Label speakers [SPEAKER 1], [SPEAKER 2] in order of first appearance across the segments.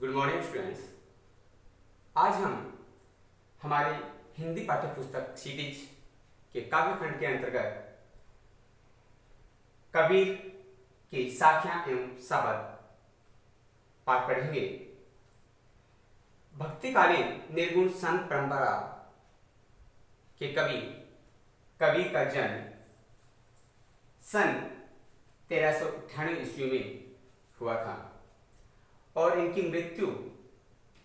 [SPEAKER 1] Good morning students. आज हम हमारे हिंदी पाठ्य पुस्तक सीरीज के काव्य खंड के अंतर्गत कबीर की साखियां एवं शबद पाठ पढ़ेंगे। भक्तिकालीन निर्गुण संत परंपरा के कबीर का जन्म सन 1398 ईस्वी में हुआ था और इनकी मृत्यु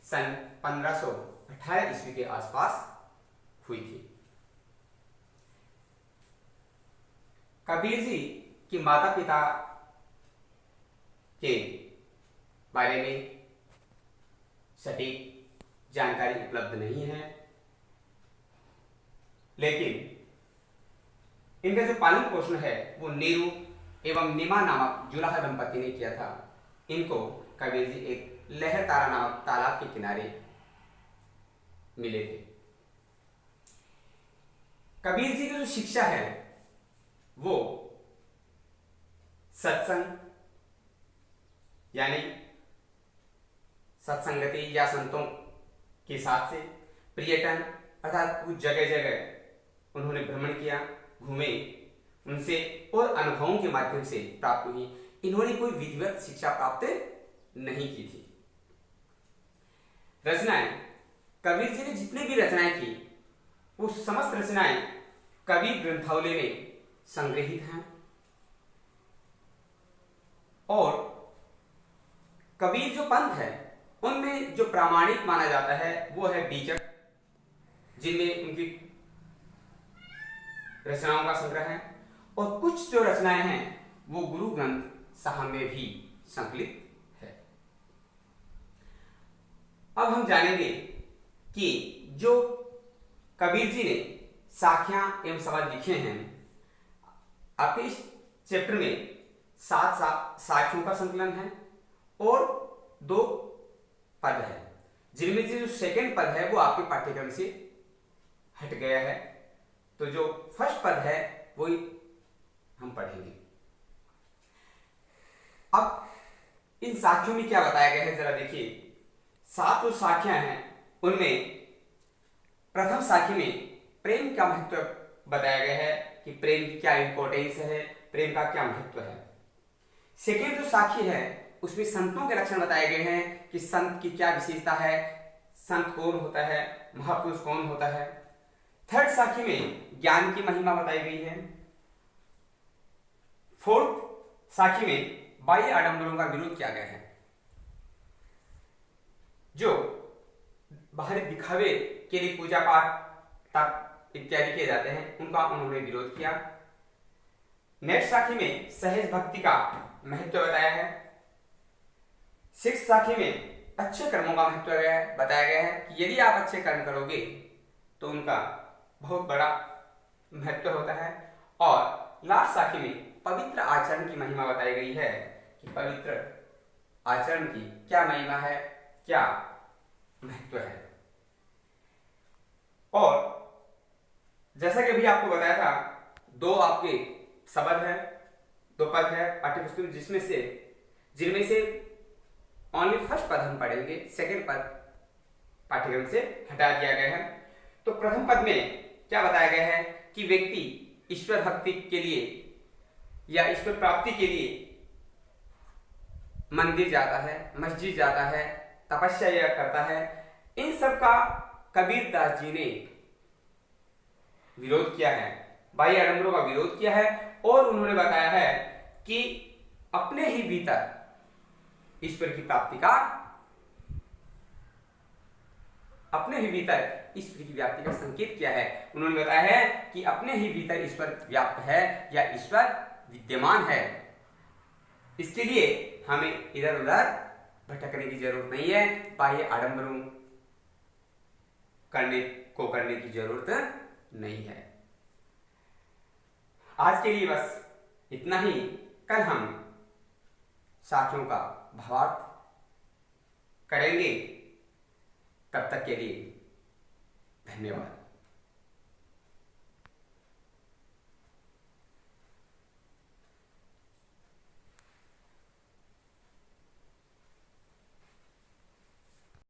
[SPEAKER 1] सन 1518 ईस्वी के आसपास हुई थी। कबीर जी की माता पिता के बारे में सटीक जानकारी उपलब्ध नहीं है, लेकिन इनका जो पालन पोषण है वो नीरू एवं निमा नामक जुलाहा दंपति ने किया था। इनको कबीर जी एक लहर तारा नामक तालाब के किनारे मिले थे। कबीर जी की जो शिक्षा है वो सत्संग यानी सत्संगति या संतों के साथ से पर्यटन अर्थात कुछ जगह जगह उन्होंने भ्रमण किया, घूमे, उनसे और अनुभवों के माध्यम से प्राप्त हुई। इन्होंने कोई विधिवत शिक्षा प्राप्त नहीं की थी। रचनाएं, कबीर जी ने जितनी भी रचनाएं की वो समस्त रचनाएं कबीर ग्रंथावली में संग्रहित हैं और कबीर जो पंथ है उनमें जो प्रामाणिक माना जाता है वो है बीजक, जिनमें उनकी रचनाओं का संग्रह है, और कुछ जो रचनाएं हैं वो गुरु ग्रंथ साहब में भी संकलित है। अब हम जानेंगे कि जो कबीर जी ने साखियां एवं शबद लिखे हैं, आपके इस चैप्टर में 7 साखियों का संकलन है और 2 पद है, जिनमें से जो सेकंड पद है वो आपके पाठ्यक्रम से हट गया है। तो जो फर्स्ट पद है वही हम पढ़ेंगे। अब इन साखियों में क्या बताया गया है जरा देखिए। 7 जो साखियां हैं उनमें प्रथम साखी में प्रेम का महत्व बताया गया है कि प्रेम की क्या इंपॉर्टेंस है, प्रेम का क्या महत्व है। सेकेंड जो साखी है उसमें संतों के लक्षण बताए गए हैं कि संत की क्या विशेषता है, संत कौन होता है, महापुरुष कौन होता है। थर्ड साखी में ज्ञान की महिमा बताई गई है। फोर्थ साखी में बाह्य आडंबरों का विरोध किया गया है। जो बाहरी दिखावे के लिए पूजा पाठ इत्यादि किए जाते हैं उनका उन्होंने विरोध किया। नेक्स्ट साखी में सहज भक्ति का महत्व बताया है। सिक्स साखी में अच्छे कर्मों का महत्व बताया गया है कि यदि आप अच्छे कर्म करोगे तो उनका बहुत बड़ा महत्व होता है। और लास्ट साखी में पवित्र आचरण की महिमा बताई गई है कि पवित्र आचरण की क्या महिमा है, क्या महत्व है। और जैसा कि अभी आपको बताया था, 2 आपके शबद है, 2 पद है पाठ्यपुस्तक जिनमें से ओनली फर्स्ट पद हम पढ़ेंगे, सेकंड पद पाठ्यक्रम से हटा दिया गया है। तो प्रथम पद में क्या बताया गया है कि व्यक्ति ईश्वर भक्ति के लिए या ईश्वर प्राप्ति के लिए मंदिर जाता है, मस्जिद जाता है, तपस्या करता है। इन सब का कबीर दास जी ने विरोध किया है, बाह्य आडंबरों का विरोध किया है और उन्होंने बताया है कि अपने ही भीतर ईश्वर की प्राप्ति का संकेत किया है। उन्होंने बताया है कि अपने ही भीतर ईश्वर व्याप्त है या ईश्वर विद्यमान है। इसके लिए हमें इधर उधर भटकने की जरूरत नहीं है, बाह्य आडंबरों करने की जरूरत नहीं है। आज के लिए बस इतना ही। कल हम साखियों का भावार्थ करेंगे। तब तक के लिए धन्यवाद।